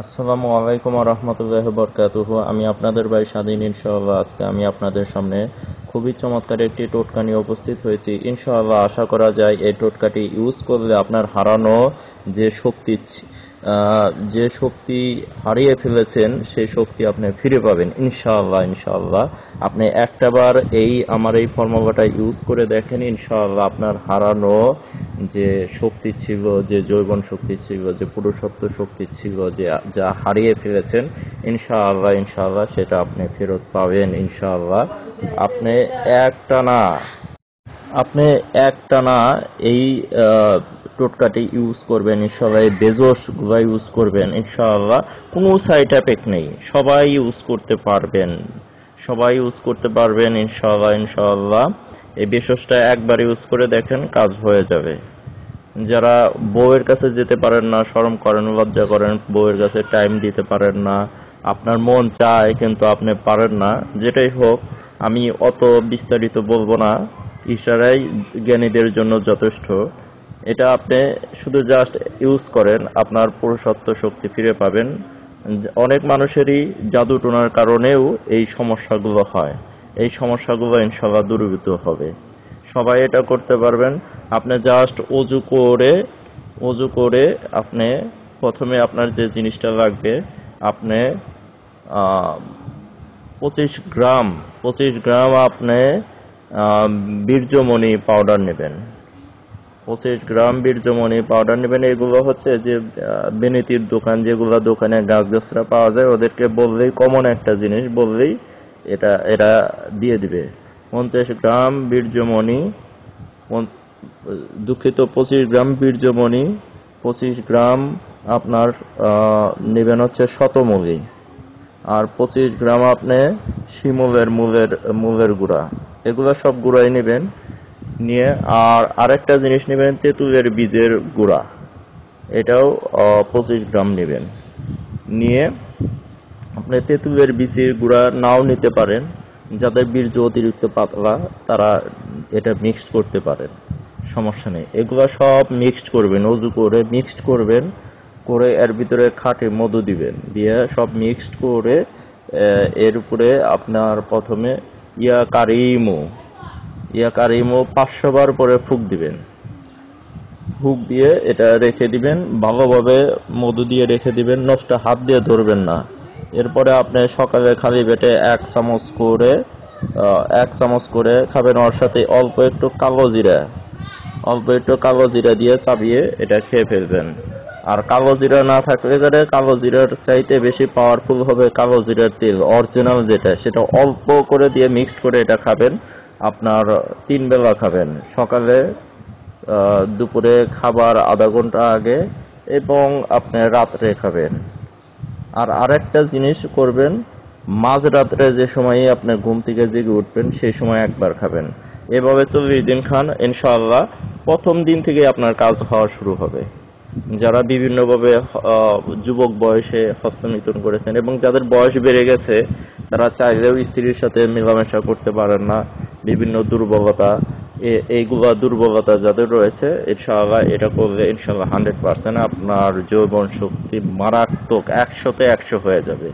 আসসালামু আলাইকুম রহমতুল্লাহ বরকাতুহু। আমি আপনাদের ভাই স্বাধীন। ইনশাআল্লাহ আজকে আমি আপনাদের সামনে খুবই চমৎকার একটি টোটকা নিয়ে উপস্থিত হয়েছি। ইনশাআল্লাহ আশা করা যায় এই টোটকাটি ইউজ করলে আপনার হারানো যে শক্তি যে শক্তি হারিয়ে ফেলেছেন সেই শক্তি আপনি ফিরে পাবেন ইনশাআল্লাহ। ইনশাআল্লাহ আপনি একটাবার আমার এই ফর্মুলাটা ইউজ করে দেখেন, ইনশাআল্লাহ আপনার হারানো যে শক্তি ছিল, যে যৌবন শক্তি ছিল, যে পুরুষত্ব শক্তি ছিল, যে যা হারিয়ে ফেলেছেন, ইনশাআল্লাহ ইনশাআল্লাহ সেটা আপনি ফেরত পাবেন ইনশাআল্লাহ। আপনি একটানা আপনি একটানা এই টোটকাটি ইউজ করবেন ইনশাআল্লাহ, এই বেজোসগুলো ইউজ করবেন ইনশাআল্লাহ। কোনো সাইড এফেক্ট নেই, সবাই ইউজ করতে পারবেন, সবাই ইউজ করতে পারবেন ইনশাআল্লাহ। ইনশাআল্লাহ এই বেসসটা একবার ইউজ করে দেখেন, কাজ হয়ে যাবে। যারা বউয়ের কাছে যেতে পারেন না, শরম করেন, লজ্জা করেন, বউয়ের কাছে টাইম দিতে পারেন না, আপনার মন চায় কিন্তু আপনি পারেন না, যেটাই হোক, আমি অত বিস্তারিত বলবো না, ইশারাই জ্ঞানীদের জন্য যথেষ্ট। এটা আপনি শুধু জাস্ট ইউজ করেন, আপনার পুরুষত্ব শক্তি ফিরে পাবেন। অনেক মানুষেরই জাদু টোনার কারণেও এই সমস্যাগুলো হয়, এই সমস্যাগুলো ইনশাআল্লাহ দূরীভূত হবে। সবাই এটা করতে পারবেন। আপনি জাস্ট অজু করে আপনি প্রথমে আপনার যে জিনিসটা লাগবে, আপনি 25 গ্রাম আপনি বীর্যমণি পাউডার নেবেন। 25 গ্রাম বীর্যমণি পাউডার নেবেন। এগুলো হচ্ছে যে বেনিতির দোকান, যেগুলো দোকানে গাছগাছরা পাওয়া যায়, ওদেরকে বললেই, কমন একটা জিনিস বললেই এরা দিয়ে দিবে। 50 গ্রাম বীর্যমণি, দুঃখিত, 25 গ্রাম বীর্যমণি, 25 গ্রাম আপনার নেবেন হচ্ছে শতমূলী, আর 25 গ্রাম আপনি শিমুলের মূলের গুঁড়া। এগুলো সব গুঁড়াই নেবেন। নিয়ে আর আরেকটা জিনিস নেবেন, তেঁতুলের বীজের গুঁড়া, এটাও 25 গ্রাম নেবেন। নিয়ে আপনি তেঁতুলের বীজের গুঁড়া নাও নিতে পারেন, যাদের বীর্য অতিরিক্ত পাতলা তারা এটা মিক্সড করতে পারেন, সমস্যা নেই। এগুলো সব মিক্সড করবেন, অজু করে মিক্সড করবেন, করে এর ভিতরে খাঁটি মধু দিবেন, দিয়ে সব মিক্সড করে এর উপরে আপনার প্রথমে ইয়া কারিমু 500 বার পরে ফুঁক দিবেন। ফুঁক দিয়ে এটা রেখে দিবেন, ভালোভাবে মধু দিয়ে রেখে দিবেন, নষ্ট হাত দিয়ে ধরবেন না। এরপরে আপনি সকালে খালি পেটে 1 চামচ করে খাবেন। ওর সাথে অল্প একটু কালো জিরা দিয়ে চাবিয়ে এটা খেয়ে ফেলবেন। আর কালো জিরা না থাকলে কালো জিরার চাইতে বেশি পাওয়ারফুল হবে কালো জিরার তেল, অরিজিনাল যেটা, সেটা অল্প করে দিয়ে মিক্সড করে এটা খাবেন। আপনার 3 বেলা খাবেন, সকালে, দুপুরে খাবার আধা ঘন্টা আগে, এবং আপনি রাত্রে খাবেন। আর আরেকটা জিনিস করবেন, মাঝরাত্রে যে সময়ে আপনি ঘুম থেকে জেগে উঠবেন সেই সময় একবার খাবেন। এভাবে 40 দিন খান, ইনশাআল্লাহ প্রথম দিন থেকে আপনার কাজ হওয়া শুরু হবে। যারা বিভিন্নভাবে যুবক বয়সে হস্তমিথুন করেছেন এবং যাদের বয়স বেড়ে গেছে, তারা চাইলেও স্ত্রীর সাথে মেলামেশা করতে পারেন না, বিভিন্ন দুর্বলতা, এইগুলা দুর্বলতা যাদের রয়েছে, ইনশাআল্লাহ এটা করলে ইনশাআল্লাহ 100% আপনার যৌবন শক্তি মারাত্মক 100-তে 100 হয়ে যাবে।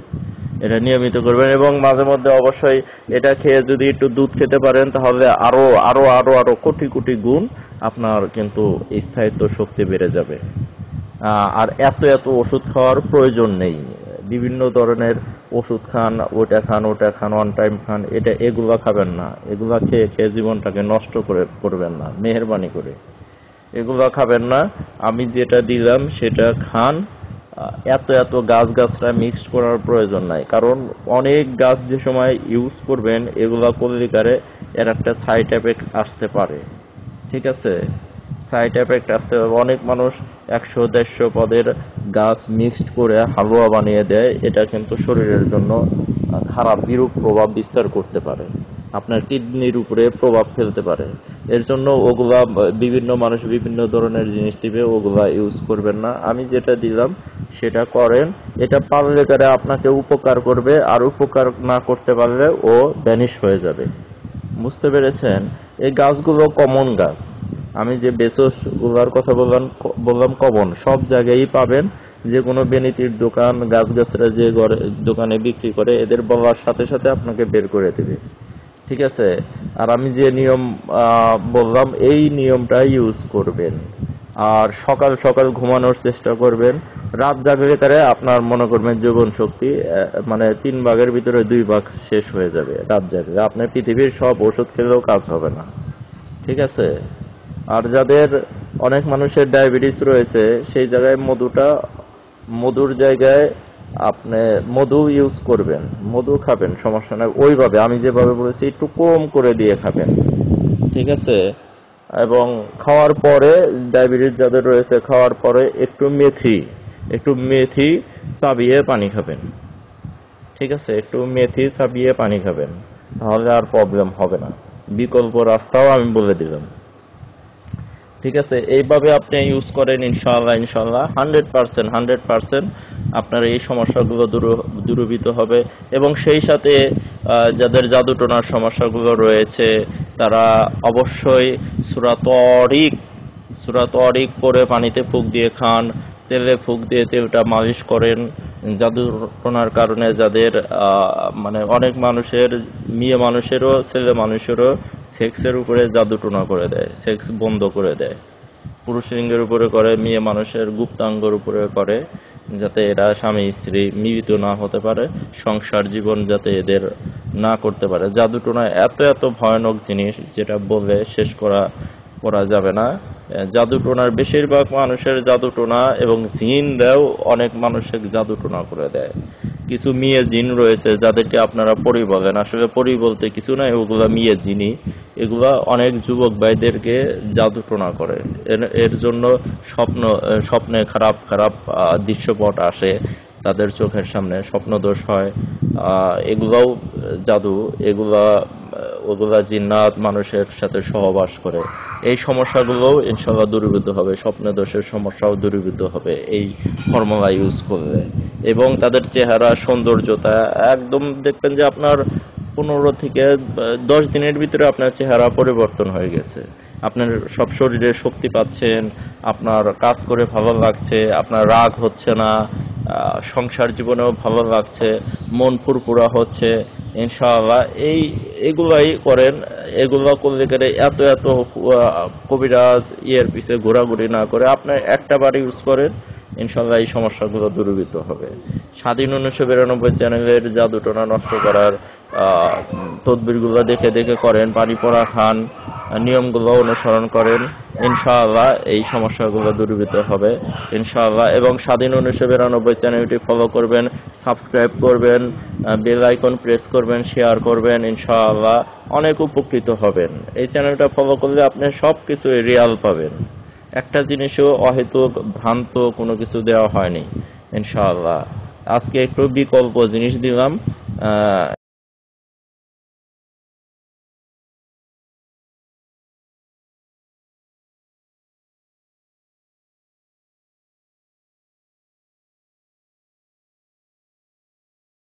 এটা নিয়মিত করবেন এবং মাঝে মধ্যে অবশ্যই এটা খেয়ে যদি একটু দুধ খেতে পারেন, তাহলে আরো আরো আরো আরো কোটি কোটি গুণ আপনার কিন্তু স্থায়িত্ব শক্তি বেড়ে যাবে। আর এত এত ওষুধ খাওয়ার প্রয়োজন নেই। বিভিন্ন ধরনের ওষুধ খান, ওটা খান, ওয়ান টাইম খান, এগুলা খাবেন না। এগুলা খেয়ে খেয়ে জীবনটাকে নষ্ট করবেন না, মেহেরবানি করে এগুলা খাবেন না। আমি যেটা দিলাম সেটা খান। এত এত গাছরা মিক্সড করার প্রয়োজন নাই, কারণ অনেক গাছ যে সময় ইউজ করবেন, এগুলা করলে এর একটা সাইড এফেক্ট আসতে পারে। ঠিক আছে, সাইড এফেক্ট আসতে হবে। অনেক মানুষ 100-150 পদের গাছ মিক্সড করে হালুয়া বানিয়ে দেয়, এটা কিন্তু শরীরের জন্য খারাপ বিরূপ প্রভাব বিস্তার করতে পারে, আপনার কিডনির উপরে প্রভাব ফেলতে পারে। এর জন্য ওগুলা বিভিন্ন মানুষ বিভিন্ন ধরনের জিনিস দিবে, ওগুলা ইউজ করবেন না। আমি যেটা দিলাম সেটা করেন, এটা পারলে আপনাকে উপকার করবে, আর উপকার না করতে পারলে ও ভ্যানিশ হয়ে যাবে। বুঝতে পেরেছেন? এই গাছগুলো কমন গাছ, আমি যে বেসস গুলার কথা বললাম কমন, সব জায়গায়ই পাবেন। যে কোনো বেনিতির দোকান, গাছগাছরা যে দোকানে বিক্রি করে, এদের বলার সাথে সাথে আপনাকে বের করে দেবে। ঠিক আছে? আর আমি যে নিয়ম বললাম, এই নিয়মটা ইউজ করবেন। আর সকাল সকাল ঘুমানোর চেষ্টা করবেন। রাত জাগলে তারে আপনার মনে করবেন জীবন শক্তি মানে 3 ভাগের ভিতরে 2 ভাগ শেষ হয়ে যাবে রাত জাগলে। আপনার পৃথিবীর সব ওষুধ খেলেও কাজ হবে না। ঠিক আছে? আর যাদের অনেক মানুষের ডায়াবেটিস রয়েছে, সেই জায়গায় মধুর জায়গায় আপনি মধু ইউজ করবেন, মধু খাবেন, সমস্যা নাই। ওইভাবে আমি যেভাবে বলেছি একটু কম করে দিয়ে খাবেন। ঠিক আছে? এবং খাওয়ার পরে, ডায়াবেটিস যাদের রয়েছে, খাওয়ার পরে একটু মেথি চাবিয়ে পানি খাবেন। ঠিক আছে? একটু মেথি চাবিয়ে পানি খাবেন, তাহলে আর প্রবলেম হবে না। বিকল্প রাস্তাও আমি বলে দিলাম। ঠিক আছে? এইভাবে আপনি ইউজ করেন, ইনশাআল্লাহ 100% আপনার এই সমস্যাগুলো দূরীভূত হবে। এবং সেই সাথে যাদের জাদুটোনার সমস্যাগুলো রয়েছে, তারা অবশ্যই সূরা তরিক পরে পানিতে ফুঁক দিয়ে খান, তেলে ফুঁক দিয়ে তেলটা মালিশ করেন। জাদুটোনার কারণে যাদের মানে অনেক মানুষের, মেয়ে মানুষেরও ছেলে মানুষেরও সেক্সের উপরে জাদুটোনা করে দেয়, সেক্স বন্ধ করে দেয়। পুরুষ লিঙ্গের উপরে করে, মেয়ে মানুষের গুপ্তাঙ্গের উপরে করে, যাতে এরা স্বামী স্ত্রী মিলিত না হতে পারে, সংসার জীবন যাতে এদের না করতে পারে। জাদুটোনা এত এত ভয়ানক জিনিস, যেটা বলে শেষ করা যাবে না। জাদুটোনার বেশিরভাগ মানুষের জাদুটোনা, এবং জিনরাও অনেক মানুষের জাদুটোনা করে দেয়। কিছু মেয়ে জিন রয়েছে যাদেরকে আপনারা পরী বলেন, আসলে পরী বলতে কিছু নাই, ওগুলা মেয়ে জিনই। এগুলা অনেক যুবক ভাইদেরকে জাদুটোনা করে। এর জন্য স্বপ্নে খারাপ খারাপ দৃশ্যপট আসে তাদের চোখের সামনে, স্বপ্নদোষ হয়। এগুলাও জাদু। ওগুলা জিন্নাত মানুষের সাথে সহবাস করে। এই সমস্যাগুলোও ইনশাআল্লাহ দূরীভূত হবে, স্বপ্নদোষের সমস্যাও দূরীভূত হবে এই ফর্মুলা ইউজ করলে। এবং তাদের চেহারা সৌন্দর্যতা একদম দেখবেন যে আপনার 15 থেকে 10 দিনের ভিতরে আপনার চেহারা পরিবর্তন হয়ে গেছে। আপনার সব শরীরে শক্তি পাচ্ছেন, আপনার কাজ করে ভালো লাগছে, আপনার রাগ হচ্ছে না, সংসার জীবনেও ভালো লাগছে, মন ফুরফুরা হচ্ছে। ইনশাআল্লাহ এগুলাই করেন। এগুলো করলে গেলে এত এত কবিরাজ পিছে ঘোরাঘুরি না করে আপনি একটা বার ইউজ করেন, ইনশাআল্লাহ এই সমস্যাগুলো দূরীভূত হবে। স্বাধীন 1992 চ্যানেলের জাদুটোনা নষ্ট করার তদবিরগুলো দেখে দেখে করেন, পানি পড়া খান, নিয়মগুলো অনুসরণ করেন, ইনশাআল্লাহ এই সমস্যাগুলো দূরীভূত হবে ইনশাআল্লাহ। এবং স্বাধীন 1992 চ্যানেলটি ফলো করবেন, সাবস্ক্রাইব করবেন, বেল আইকন প্রেস করবেন, শেয়ার করবেন, ইনশাআল্লাহ অনেক উপকৃত হবেন। এই চ্যানেলটা ফলো করলে আপনি সব কিছু রিয়াল পাবেন, একটা জিনিসও অহেতুক ভ্রান্ত কোনো কিছু দেওয়া হয়নি ইনশাআল্লাহ। আজকে একটু বিকল্প জিনিস দিলাম।